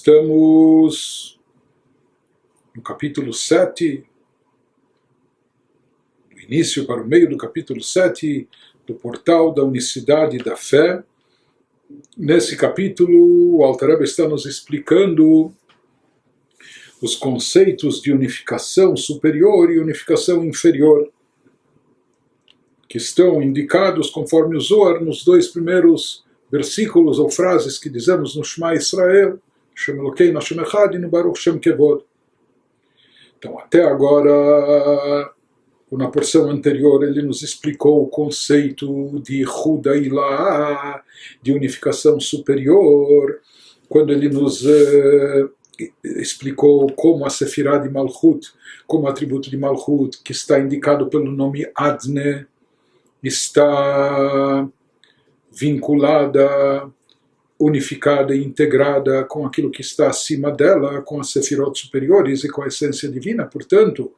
Estamos no capítulo 7, do início para o meio do capítulo 7 do Portal da Unicidade da Fé. Nesse capítulo, o Alter Rebbe está nos explicando os conceitos de unificação superior e unificação inferior, que estão indicados conforme o Zohar nos dois primeiros versículos ou frases que dizemos no Shema Israel, Shem Elokeinu Hashem Echad e no Baruch Shem Kevod. Então, até agora, na porção anterior, ele nos explicou o conceito de Hudailá, de unificação superior, quando ele nos explicou como a Sefirah de Malchut, como o atributo de Malchut, que está indicado pelo nome Adne, está vinculada, unificada e integrada com aquilo que está acima dela, com as Sefirot superiores e com a essência divina. Portanto,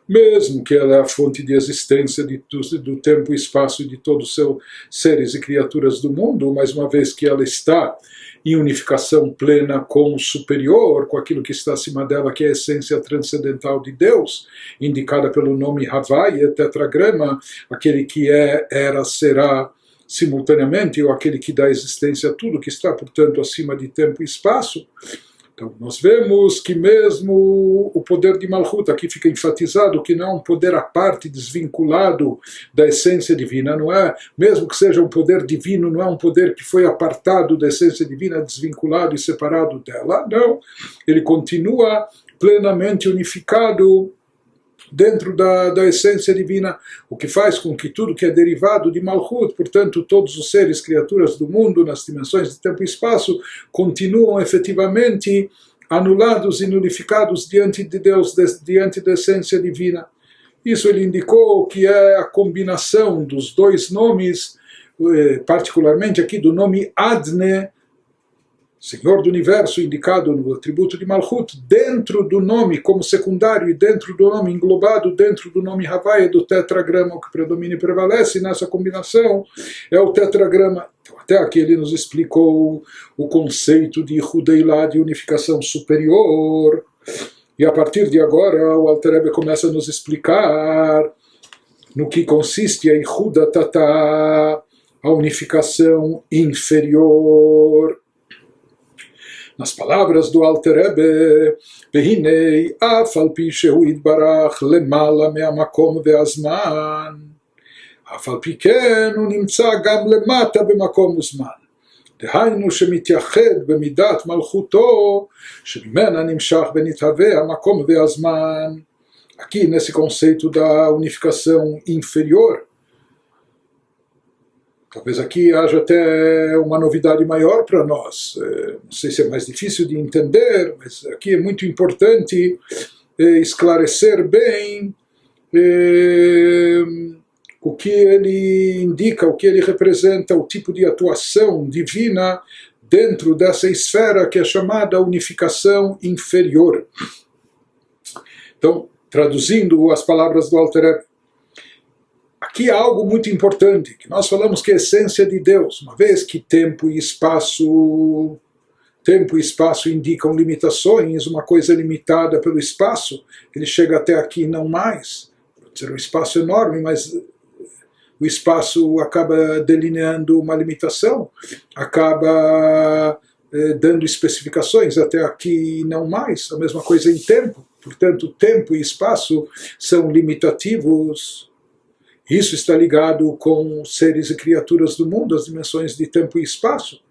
mesmo que ela é a fonte de existência do tempo e espaço e de todos os seus seres e criaturas do mundo, mas uma vez que ela está em unificação plena com o superior, com aquilo que está acima dela, que é a essência transcendental de Deus, indicada pelo nome Havai, tetragrama, aquele que é, era, será simultaneamente, ou aquele que dá existência a tudo, que está, portanto, acima de tempo e espaço. Então, nós vemos que mesmo o poder de Malchut, aqui fica enfatizado que não é um poder à parte, desvinculado da essência divina, não é? Mesmo que seja um poder divino, não é um poder que foi apartado da essência divina, desvinculado e separado dela, não. Ele continua plenamente unificado dentro da essência divina, o que faz com que tudo que é derivado de Malchut, portanto todos os seres, criaturas do mundo, nas dimensões de tempo e espaço, continuam efetivamente anulados e nulificados diante de Deus, diante da essência divina. Isso ele indicou que é a combinação dos dois nomes, particularmente aqui do nome Adne, Senhor do Universo, indicado no atributo de Malchut, dentro do nome como secundário e dentro do nome englobado, dentro do nome Havai, do tetragrama, o que predomina e prevalece nessa combinação é o tetragrama. Então, até aqui ele nos explicou o conceito de Hudailá, de unificação superior, e a partir de agora o Alter Rebbe começa a nos explicar no que consiste a Hudatata, a unificação inferior. Nas palavras do Alter Rebbe, Vehinei af al pi shehu yitbarach lemala me'amakom ve'azman, af al pi ken hu nimtza gam lemata b'makom uzman. דהיינו שמתייחד במידת מלכותו, שממנה נמשך ונתהווה המקום והזמן. Aqui nesse conceito da unificação inferior, talvez aqui haja até uma novidade maior para nós. Não sei se é mais difícil de entender, mas aqui é muito importante esclarecer bem o que ele indica, o que ele representa, o tipo de atuação divina dentro dessa esfera que é chamada unificação inferior. Então, traduzindo as palavras do Alter Rebbe, aqui há algo muito importante, que nós falamos que é a essência de Deus, uma vez que tempo e espaço indicam limitações, uma coisa limitada pelo espaço, ele chega até aqui e não mais. Pode ser um espaço enorme, mas o espaço acaba delineando uma limitação, acaba dando especificações até aqui e não mais. A mesma coisa em tempo, portanto, tempo e espaço são limitativos. Isso está ligado com seres e criaturas do mundo, as dimensões de tempo e espaço.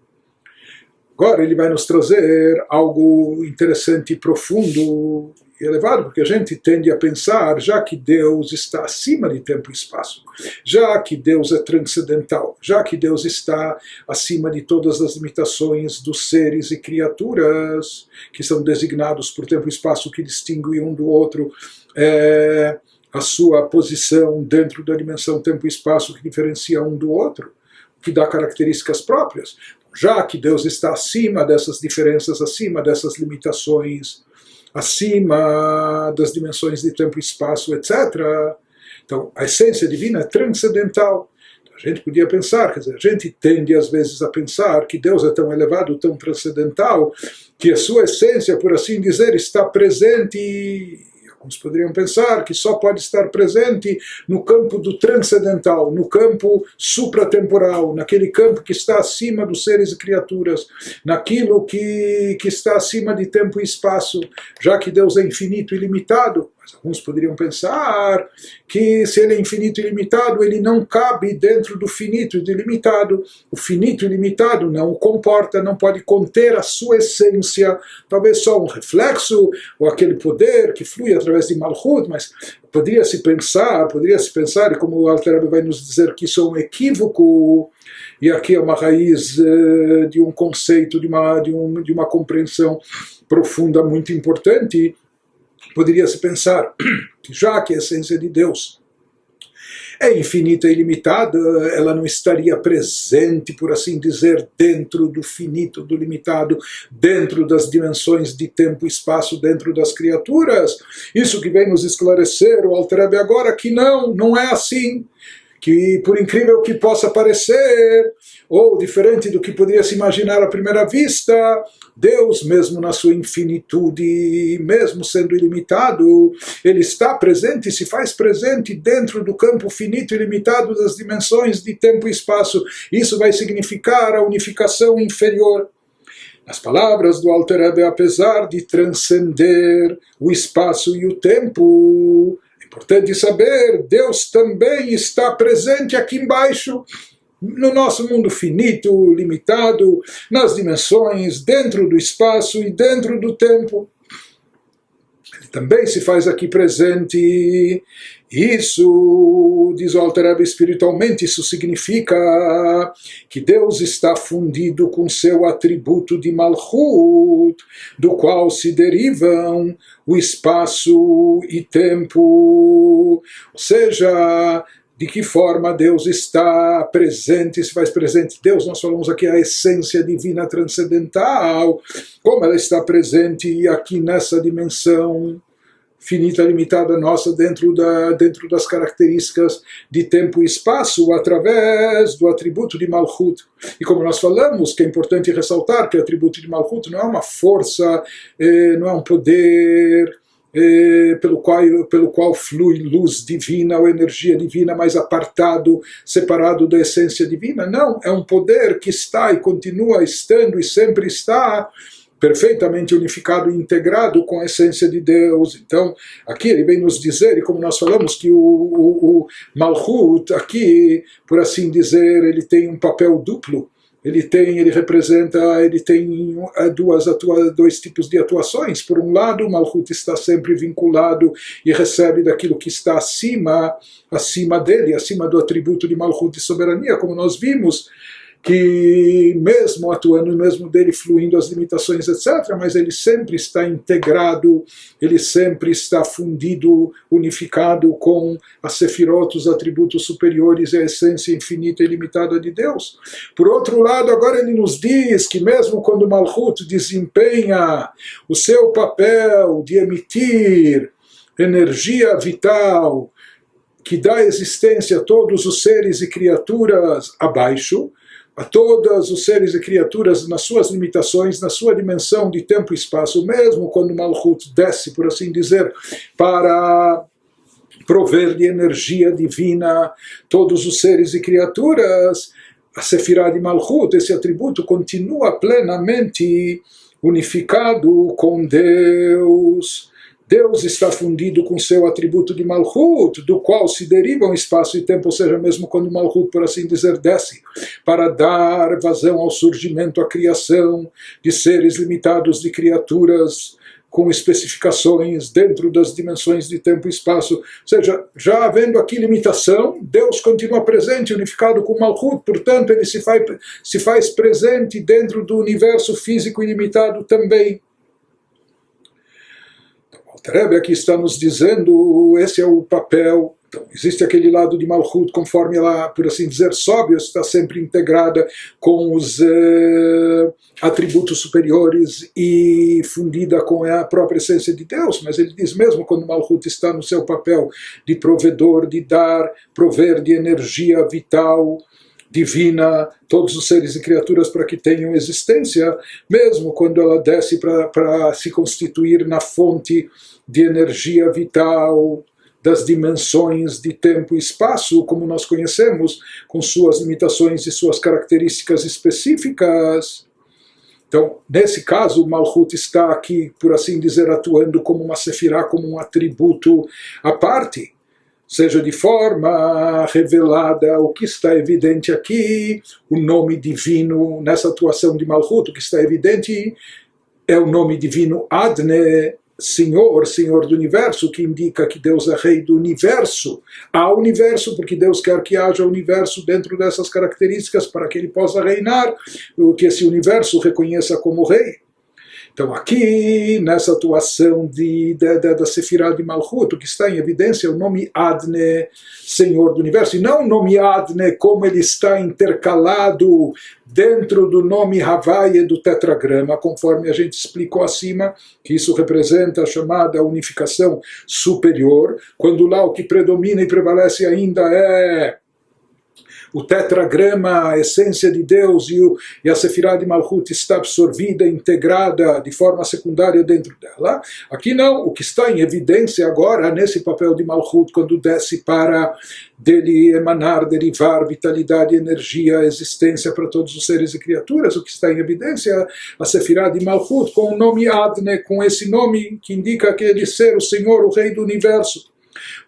Agora ele vai nos trazer algo interessante, profundo e elevado, porque a gente tende a pensar, já que Deus está acima de tempo e espaço, já que Deus é transcendental, já que Deus está acima de todas as limitações dos seres e criaturas que são designados por tempo e espaço, que distingue um do outro, a sua posição dentro da dimensão tempo e espaço que diferencia um do outro, que dá características próprias. Já que Deus está acima dessas diferenças, acima dessas limitações, acima das dimensões de tempo e espaço, etc. Então, a essência divina é transcendental. A gente podia pensar, quer dizer, a gente tende às vezes a pensar que Deus é tão elevado, tão transcendental, que a sua essência, por assim dizer, está presente. Alguns poderiam pensar que só pode estar presente no campo do transcendental, no campo supratemporal, naquele campo que está acima dos seres e criaturas, naquilo que está acima de tempo e espaço, já que Deus é infinito e ilimitado. Mas alguns poderiam pensar que se ele é infinito e ilimitado, ele não cabe dentro do finito e do ilimitado. O finito e ilimitado não o comporta, não pode conter a sua essência, talvez só um reflexo, ou aquele poder que flui através de Malchut, mas poderia-se pensar, e como o Alter Rebbe vai nos dizer que isso é um equívoco, e aqui é uma raiz de um conceito, de uma compreensão profunda muito importante. Poderia-se pensar que já que a essência de Deus é infinita e ilimitada, ela não estaria presente, por assim dizer, dentro do finito, do limitado, dentro das dimensões de tempo e espaço, dentro das criaturas. Isso que vem nos esclarecer o Alter Rebbe agora, que não é assim. Que, por incrível que possa parecer, ou diferente do que poderia se imaginar à primeira vista, Deus, mesmo na sua infinitude, mesmo sendo ilimitado, ele está presente e se faz presente dentro do campo finito e limitado das dimensões de tempo e espaço. Isso vai significar a unificação inferior. Nas palavras do Alter Rebbe, apesar de transcender o espaço e o tempo, importante saber, Deus também está presente aqui embaixo, no nosso mundo finito, limitado, nas dimensões, dentro do espaço e dentro do tempo. Ele também se faz aqui presente. Isso, diz o Alter Rebbe, espiritualmente, isso significa que Deus está fundido com seu atributo de Malchut, do qual se derivam o espaço e tempo. Ou seja, de que forma Deus está presente, se faz presente. Deus, nós falamos aqui a essência divina transcendental, como ela está presente aqui nessa dimensão finita, limitada nossa, dentro das características de tempo e espaço, através do atributo de Malchut. E como nós falamos, que é importante ressaltar que o atributo de Malchut não é uma força, não é um poder pelo qual flui luz divina ou energia divina, mais apartado, separado da essência divina. Não, é um poder que está e continua estando e sempre está perfeitamente unificado e integrado com a essência de Deus. Então, aqui ele vem nos dizer, e como nós falamos, que o Malchut, aqui, por assim dizer, ele tem um papel duplo. Ele tem dois tipos de atuações. Por um lado, o Malchut está sempre vinculado e recebe daquilo que está acima dele, acima do atributo de Malchut de soberania, como nós vimos, que mesmo atuando, mesmo dele fluindo as limitações, etc., mas ele sempre está integrado, ele sempre está fundido, unificado com a Sefirot, os atributos superiores e a essência infinita e ilimitada de Deus. Por outro lado, agora ele nos diz que mesmo quando o Malchut desempenha o seu papel de emitir energia vital, que dá existência a todos os seres e criaturas abaixo, a todos os seres e criaturas nas suas limitações, na sua dimensão de tempo e espaço, mesmo quando o Malchut desce, por assim dizer, para prover de energia divina todos os seres e criaturas, a Sefirah de Malchut, esse atributo, continua plenamente unificado com Deus. Deus está fundido com seu atributo de Malchut, do qual se derivam espaço e tempo, ou seja, mesmo quando o Malchut, por assim dizer, desce, para dar vazão ao surgimento, à criação de seres limitados, de criaturas com especificações dentro das dimensões de tempo e espaço. Ou seja, já havendo aqui limitação, Deus continua presente, unificado com Malchut, portanto, ele se faz presente dentro do universo físico ilimitado também. O Alter Rebbe aqui está nos dizendo, esse é o papel Então, existe aquele lado de Malchut, conforme ela, por assim dizer, sobe, está sempre integrada com os atributos superiores e fundida com a própria essência de Deus, mas ele diz mesmo quando Malchut está no seu papel de provedor, de dar, prover de energia vital, divina, todos os seres e criaturas para que tenham existência, mesmo quando ela desce para se constituir na fonte de energia vital, das dimensões de tempo e espaço, como nós conhecemos, com suas limitações e suas características específicas. Então, nesse caso, o Malchut está aqui, por assim dizer, atuando como uma sefirá, como um atributo à parte, seja de forma revelada, o que está evidente aqui, o nome divino, nessa atuação de Malchut, o que está evidente é o nome divino Adne, Senhor, Senhor do Universo, que indica que Deus é Rei do Universo. Há universo, porque Deus quer que haja universo dentro dessas características para que ele possa reinar, que esse universo reconheça como Rei. Então aqui, nessa atuação da Sefirá de Malchut, o que está em evidência é o nome Adne, Senhor do Universo, e não o nome Adne como ele está intercalado dentro do nome Havaye do tetragrama, conforme a gente explicou acima, que isso representa a chamada unificação superior, quando lá o que predomina e prevalece ainda é o tetragrama, a essência de Deus, e a Sefirá de Malchut está absorvida, integrada de forma secundária dentro dela. Aqui não, o que está em evidência agora, nesse papel de Malchut, quando desce para dele emanar, derivar vitalidade, energia, existência para todos os seres e criaturas, o que está em evidência, a Sefirá de Malchut, com o nome Adne, com esse nome que indica aquele ser, o Senhor, o Rei do Universo.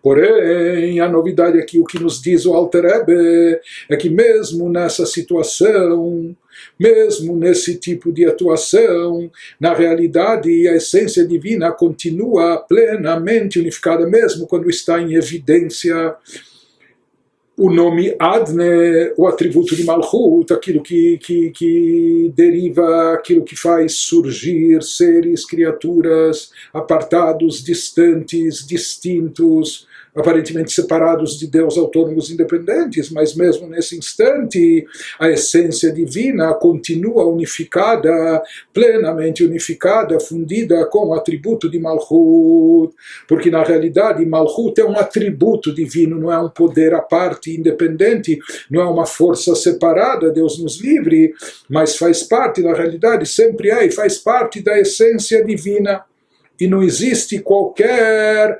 Porém, a novidade aqui, o que nos diz o Alter Rebbe, é que mesmo nessa situação, mesmo nesse tipo de atuação, na realidade a essência divina continua plenamente unificada, mesmo quando está em evidência o nome Adne, o atributo de Malchut, aquilo que deriva, aquilo que faz surgir seres, criaturas apartados, distantes, distintos, aparentemente separados de Deus, autônomos, independentes, mas mesmo nesse instante a essência divina continua unificada, plenamente unificada, fundida com o atributo de Malchut, porque na realidade Malchut é um atributo divino, não é um poder à parte, independente, não é uma força separada, Deus nos livre, mas faz parte, na realidade sempre é e faz parte da essência divina. E não existe qualquer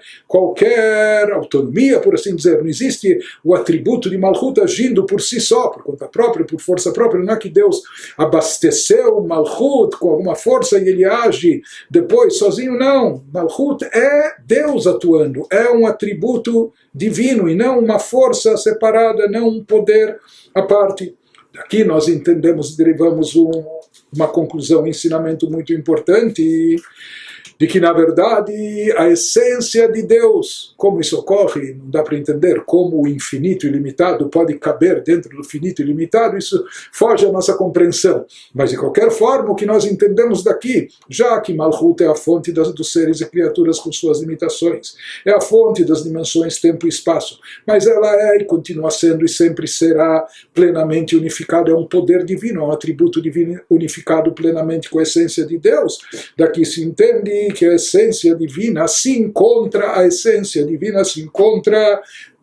autonomia, por assim dizer, não existe o atributo de Malchut agindo por si só, por conta própria, por força própria, não é que Deus abasteceu Malchut com alguma força e ele age depois sozinho, não. Malchut é Deus atuando, é um atributo divino e não uma força separada, não um poder à parte. Daqui nós entendemos e derivamos uma conclusão, um ensinamento muito importante, de que, na verdade, a essência de Deus, como isso ocorre, não dá para entender como o infinito ilimitado pode caber dentro do finito ilimitado, isso foge à nossa compreensão. Mas, de qualquer forma, o que nós entendemos daqui, já que Malchut é a fonte dos seres e criaturas com suas limitações, é a fonte das dimensões tempo e espaço, mas ela é e continua sendo e sempre será plenamente unificada, é um poder divino, é um atributo divino unificado plenamente com a essência de Deus. Daqui se entende que a essência divina se encontra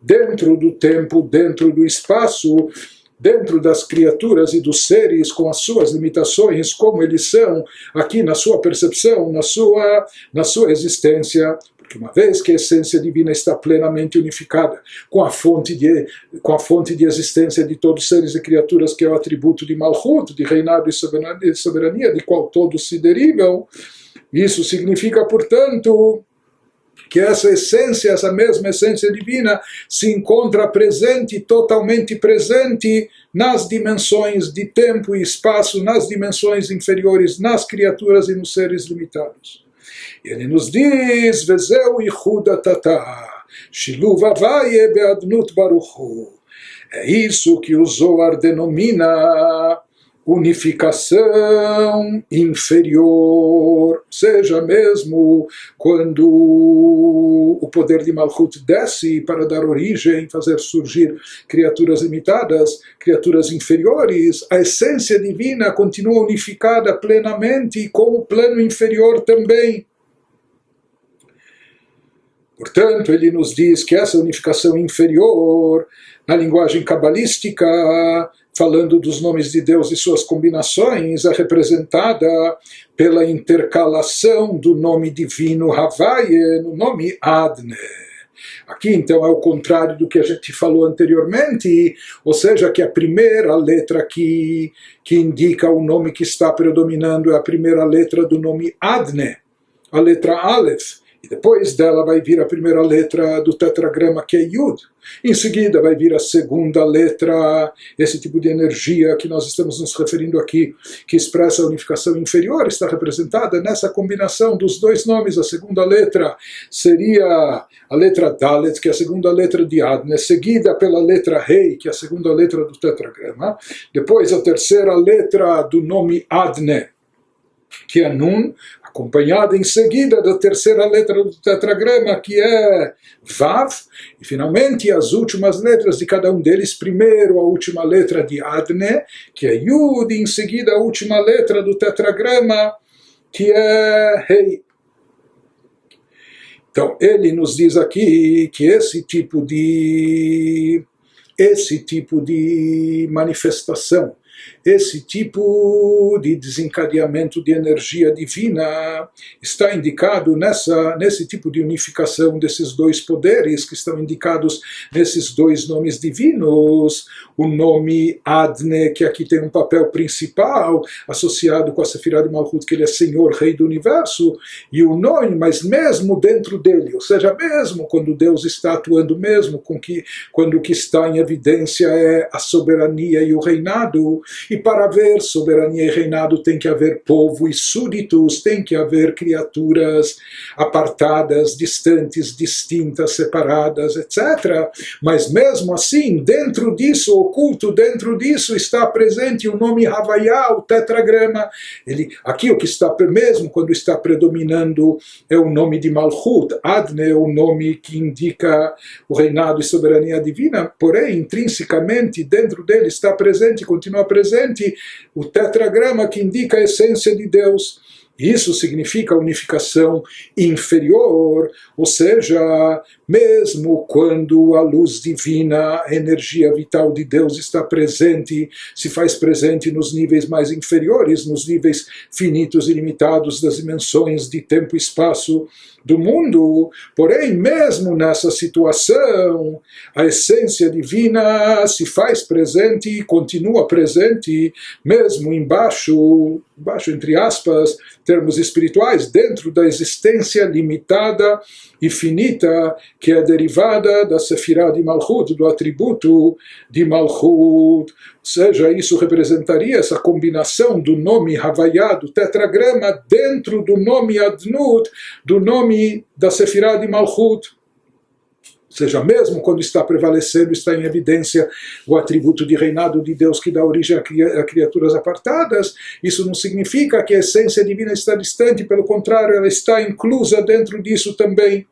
dentro do tempo, dentro do espaço, dentro das criaturas e dos seres com as suas limitações, como eles são aqui na sua percepção, na sua existência. Porque uma vez que a essência divina está plenamente unificada com a fonte de existência de todos os seres e criaturas, que é o atributo de Malchut, de reinado e soberania, de qual todos se derivam, isso significa, portanto, que essa essência, essa mesma essência divina, se encontra presente, totalmente presente, nas dimensões de tempo e espaço, nas dimensões inferiores, nas criaturas e nos seres limitados. Ele nos diz, Vezeu Yichud Atata, Shiluv Havaye Be'adnut Baruch Hu. É isso que o Zohar denomina unificação inferior, seja mesmo quando o poder de Malchut desce para dar origem, fazer surgir criaturas limitadas, criaturas inferiores, a essência divina continua unificada plenamente com o plano inferior também. Portanto, ele nos diz que essa unificação inferior, na linguagem cabalística, falando dos nomes de Deus e suas combinações, é representada pela intercalação do nome divino Havaye no nome Adne. Aqui, então, é o contrário do que a gente falou anteriormente, ou seja, que a primeira letra que indica o nome que está predominando é a primeira letra do nome Adne, a letra Aleph. E depois dela vai vir a primeira letra do tetragrama, que é Yud. Em seguida vai vir a segunda letra, esse tipo de energia que nós estamos nos referindo aqui, que expressa a unificação inferior, está representada nessa combinação dos dois nomes. A segunda letra seria a letra Dalet, que é a segunda letra de Adne, seguida pela letra Rei, que é a segunda letra do tetragrama. Depois a terceira letra do nome Adne, que é Nun, acompanhada em seguida da terceira letra do tetragrama, que é Vav, e finalmente as últimas letras de cada um deles, primeiro a última letra de Adne, que é Yud, e em seguida a última letra do tetragrama, que é Rei. Então, ele nos diz aqui que esse tipo de manifestação, esse tipo de desencadeamento de energia divina está indicado nesse tipo de unificação desses dois poderes que estão indicados nesses dois nomes divinos. O nome Adne, que aqui tem um papel principal associado com a Sefirah de Malchut, que ele é Senhor, Rei do Universo, e o nome, mas mesmo dentro dele, ou seja, mesmo quando Deus está atuando, mesmo quando o que está em evidência é a soberania e o reinado. E para haver soberania e reinado tem que haver povo e súditos, tem que haver criaturas apartadas, distantes, distintas, separadas, etc. Mas mesmo assim, dentro disso, oculto dentro disso, está presente o nome Havaiá, o tetragrama. Aqui o que está, mesmo quando está predominando, é o nome de Malchut. Adne é o nome que indica o reinado e soberania divina, porém, intrinsecamente, dentro dele está presente, continua presente, o tetragrama que indica a essência de Deus. Isso significa unificação inferior, ou seja, mesmo quando a luz divina, a energia vital de Deus está presente, se faz presente nos níveis mais inferiores, nos níveis finitos e limitados das dimensões de tempo e espaço do mundo, porém, mesmo nessa situação, a essência divina se faz presente e continua presente, mesmo embaixo, entre aspas, termos espirituais, dentro da existência limitada e finita, que é derivada da Sefirah de Malchut, do atributo de Malchut. Ou seja, isso representaria essa combinação do nome Havaiá, do tetragrama, dentro do nome Adnut, do nome da Sefirah de Malchut. Ou seja, mesmo quando está prevalecendo, está em evidência o atributo de reinado de Deus que dá origem a criaturas apartadas, isso não significa que a essência divina está distante, pelo contrário, ela está inclusa dentro disso também.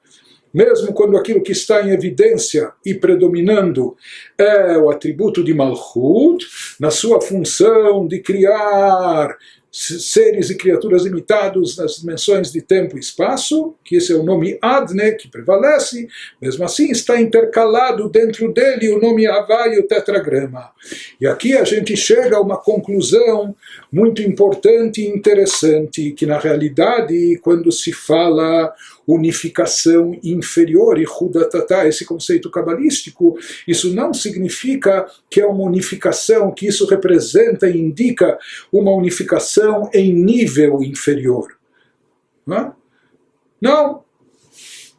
Mesmo quando aquilo que está em evidência e predominando é o atributo de Malchut, na sua função de criar seres e criaturas limitados nas dimensões de tempo e espaço, que esse é o nome Adne, que prevalece, mesmo assim está intercalado dentro dele o nome Havai e o tetragrama. E aqui a gente chega a uma conclusão muito importante e interessante, que na realidade, quando se fala unificação inferior e Hudatatá, esse conceito cabalístico, isso não significa que é uma unificação, que isso representa e indica uma unificação em nível inferior. Não.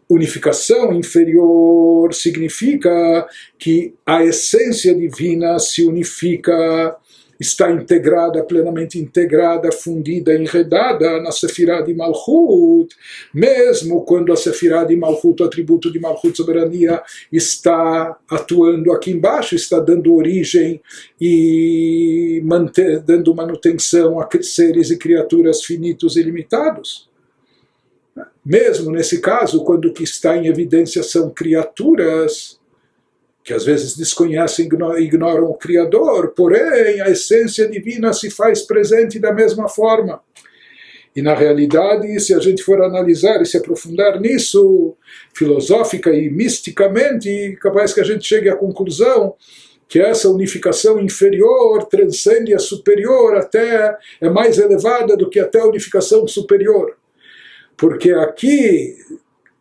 Unificação inferior significa que a essência divina se unifica está integrada, plenamente integrada, fundida, enredada na Sefirah de Malchut, mesmo quando a Sefirah de Malchut, o atributo de Malchut, soberania, está atuando aqui embaixo, está dando origem e dando manutenção a seres e criaturas finitos e limitados. Mesmo nesse caso, quando o que está em evidência são criaturas que às vezes desconhecem, ignoram o Criador, porém a essência divina se faz presente da mesma forma. E na realidade, se a gente for analisar e se aprofundar nisso, filosófica e misticamente, capaz que a gente chegue à conclusão que essa unificação inferior transcende a superior, até é mais elevada do que até a unificação superior. Porque aqui,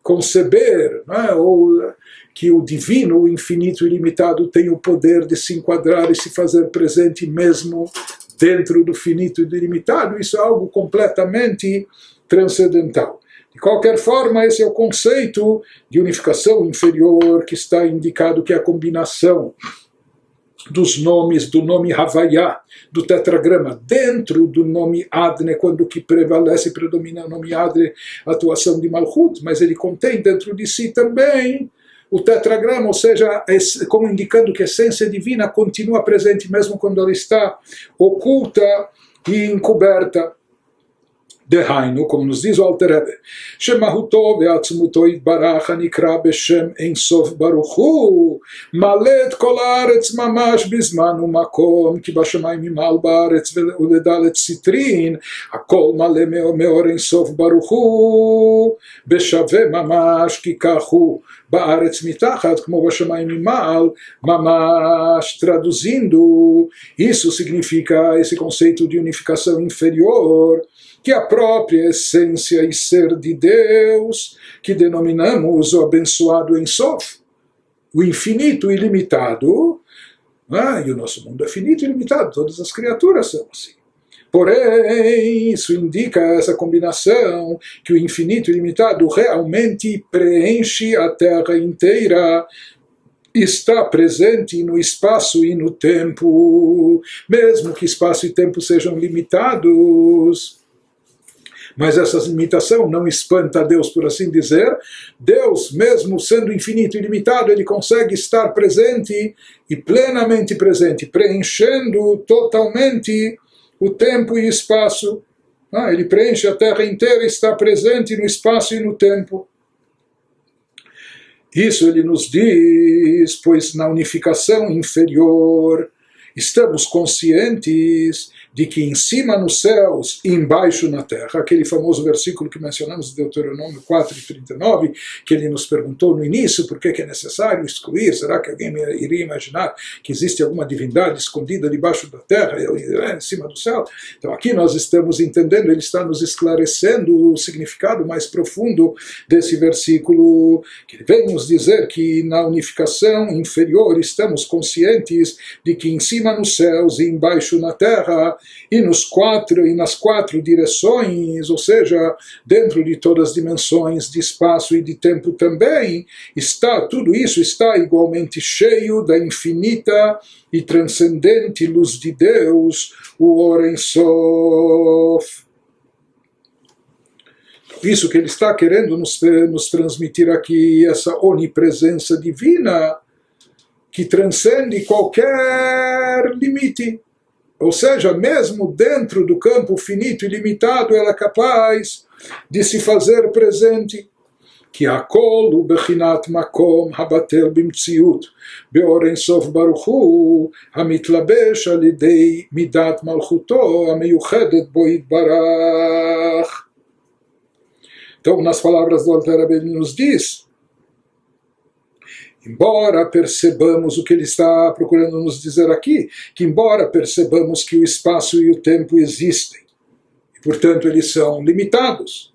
conceber, ou que o divino, o infinito e ilimitado, tem o poder de se enquadrar e se fazer presente mesmo dentro do finito e do ilimitado, isso é algo completamente transcendental. De qualquer forma, esse é o conceito de unificação inferior que está indicado, que é a combinação dos nomes, do nome Havaiá, do tetragrama, dentro do nome Adne, quando o que prevalece, predomina o nome Adne, a atuação de Malchut, mas ele contém dentro de si também o tetragrama, ou seja, como indicando que a essência divina continua presente mesmo quando ela está oculta e encoberta. Dehainu, como nos diz o Alter Rebbe, Shemahuto ve'atzmuto yitbarach hanikra beshem Ein Sof Baruch Hu, malet kol haaretz mamash bizman umakom, ki bashamayim imal baaretz uledalet sitrin, hakol male meor Ein Sof Baruch Hu, beshave mamash ki kachu baaretz mitachat, como bashamayim imal, mamash. Traduzindo, isso significa esse conceito de unificação inferior, que a própria essência e ser de Deus, que denominamos o abençoado Ein Sof, o infinito e ilimitado, e o nosso mundo é finito e limitado, todas as criaturas são assim. Porém, isso indica essa combinação, que o infinito e limitado realmente preenche a Terra inteira, está presente no espaço e no tempo, mesmo que espaço e tempo sejam limitados. Mas essa limitação não espanta Deus, por assim dizer. Deus, mesmo sendo infinito e ilimitado, ele consegue estar presente e plenamente presente, preenchendo totalmente o tempo e espaço. Ele preenche a Terra inteira e está presente no espaço e no tempo. Isso ele nos diz, pois na unificação inferior estamos conscientes de que em cima nos céus e embaixo na terra, aquele famoso versículo que mencionamos de Deuteronômio 4:39, que ele nos perguntou no início por que é necessário excluir, será que alguém iria imaginar que existe alguma divindade escondida debaixo da terra, em cima do céu? Então aqui nós estamos entendendo, ele está nos esclarecendo o significado mais profundo desse versículo, que ele vem nos dizer que na unificação inferior estamos conscientes de que em cima nos céus e embaixo na terra, e nas quatro direções, ou seja, dentro de todas as dimensões de espaço e de tempo também, tudo isso está igualmente cheio da infinita e transcendente luz de Deus, o Or Ein Sof. Isso que ele está querendo nos transmitir aqui, essa onipresença divina que transcende qualquer limite. Ou seja, mesmo dentro do campo finito e limitado, ela é capaz de se fazer presente. Que hakol hu bechinat makom habatel bimtziut beor Ein Sof Baruch Hu hamitlabesh al yedei midat malchuto ameyuchedet bo yitbarach. Então, nas palavras do Alter Rebbe, ele nos diz, embora percebamos o que ele está procurando nos dizer aqui, que embora percebamos que o espaço e o tempo existem, e portanto eles são limitados,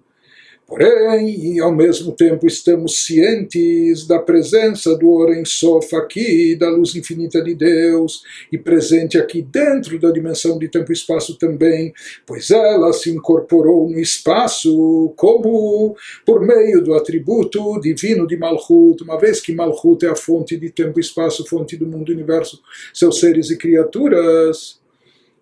porém, e ao mesmo tempo estamos cientes da presença do Or Ein Sof aqui, da luz infinita de Deus, e presente aqui dentro da dimensão de tempo e espaço também, pois ela se incorporou no espaço como por meio do atributo divino de Malchut, uma vez que Malchut é a fonte de tempo e espaço, fonte do mundo e universo, seus seres e criaturas.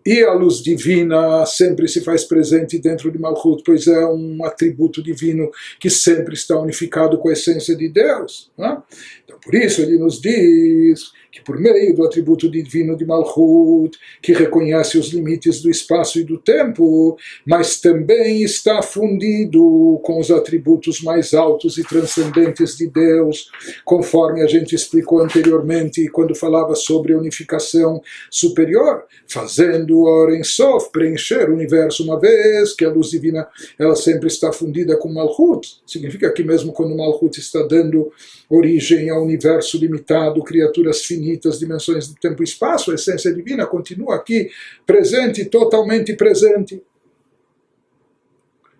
E a luz divina sempre se faz presente dentro de Malchut, pois é um atributo divino que sempre está unificado com a essência de Deus. Né? Então, por isso ele nos diz que por meio do atributo divino de Malchut, que reconhece os limites do espaço e do tempo, mas também está fundido com os atributos mais altos e transcendentes de Deus, conforme a gente explicou anteriormente quando falava sobre a unificação superior, fazendo o Or Ein Sof preencher o universo, uma vez que a luz divina ela sempre está fundida com Malchut. Significa que mesmo quando Malchut está dando origem ao universo limitado, criaturas finitas, dimensões do tempo e espaço, a essência divina continua aqui presente, totalmente presente,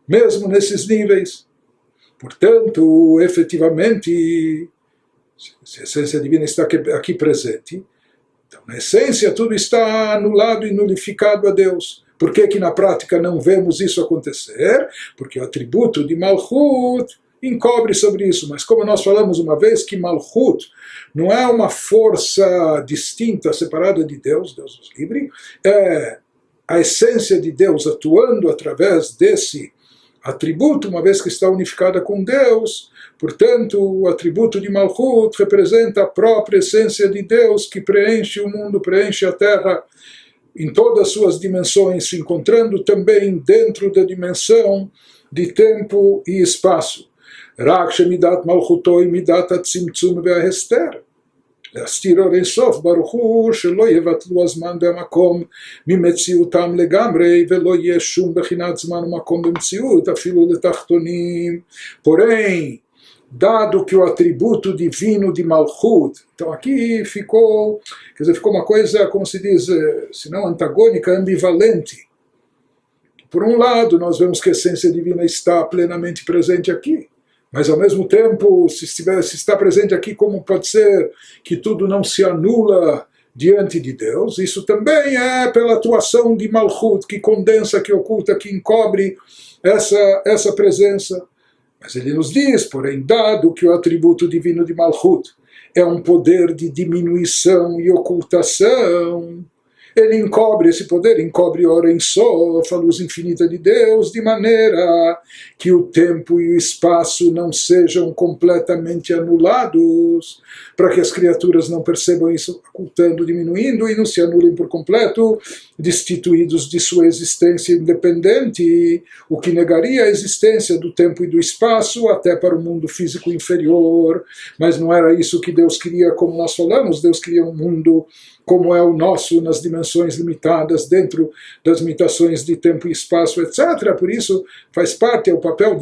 mesmo nesses níveis. Portanto, efetivamente, se a essência divina está aqui presente, então na essência tudo está anulado e nulificado a Deus. Por que na prática não vemos isso acontecer? Porque o atributo de Malchut encobre sobre isso, mas como nós falamos uma vez que Malchut não é uma força distinta, separada de Deus, Deus nos livre, é a essência de Deus atuando através desse atributo, uma vez que está unificada com Deus. Portanto, o atributo de Malchut representa a própria essência de Deus que preenche o mundo, preenche a terra em todas as suas dimensões, se encontrando também dentro da dimensão de tempo e espaço. רק שמידת מלכותו היא מידת הצמצום וההסתר. להסתיר אור אינסוף ברוך הוא שלא יבטלו הזמן והמקום ממציאותם לגמרי ולא יהיה שום בחינת זמן ומקום במציאות אפילו לתחתונים. Porém, dado que o atributo divino de Malchut, então aqui ficou, quer dizer, ficou uma coisa, como se diz, se não antagônica, ambivalente. Por um lado, nós vemos que a essência divina está plenamente presente aqui, mas ao mesmo tempo, se está presente aqui, como pode ser que tudo não se anula diante de Deus? Isso também é pela atuação de Malchut, que condensa, que oculta, que encobre essa presença. Mas ele nos diz, porém, dado que o atributo divino de Malchut é um poder de diminuição e ocultação, ele encobre esse poder, encobre Or Ein Sof, a luz infinita de Deus, de maneira que o tempo e o espaço não sejam completamente anulados, para que as criaturas não percebam isso ocultando, diminuindo, e não se anulem por completo, destituídos de sua existência independente, o que negaria a existência do tempo e do espaço até para o mundo físico inferior. Mas não era isso que Deus queria, como nós falamos. Deus queria um mundo como é o nosso, nas dimensões limitadas, dentro das limitações de tempo e espaço, etc. Por isso, faz parte, é o papel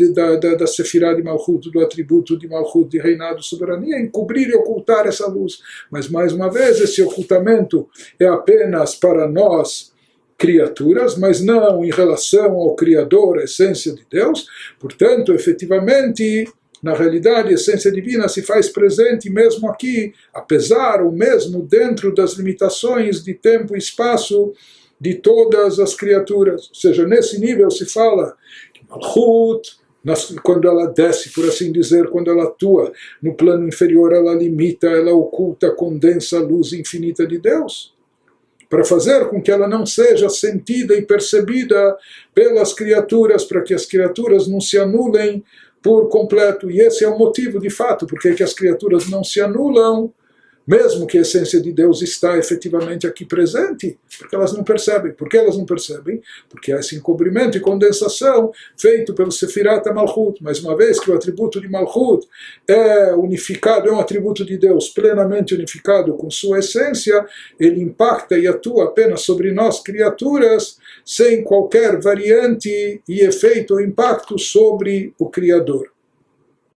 da Sefirah de Malchut, do atributo de Malchut, de reinado, soberania, encobrir e ocultar essa luz. Mas, mais uma vez, esse ocultamento é apenas para nós, criaturas, mas não em relação ao Criador, a essência de Deus. Portanto, efetivamente, na realidade, a essência divina se faz presente mesmo aqui, apesar ou mesmo dentro das limitações de tempo e espaço de todas as criaturas. Ou seja, nesse nível se fala que Malchut, quando ela desce, por assim dizer, quando ela atua no plano inferior, ela limita, ela oculta, condensa a luz infinita de Deus, para fazer com que ela não seja sentida e percebida pelas criaturas, para que as criaturas não se anulem por completo. E esse é o motivo, de fato, porque as criaturas não se anulam, mesmo que a essência de Deus está efetivamente aqui presente, porque elas não percebem. Por que elas não percebem? Porque há esse encobrimento e condensação feito pelo Sefirat HaMalchut. Mas uma vez que o atributo de Malchut é unificado, é um atributo de Deus plenamente unificado com sua essência, ele impacta e atua apenas sobre nós, criaturas, sem qualquer variante e efeito ou impacto sobre o Criador.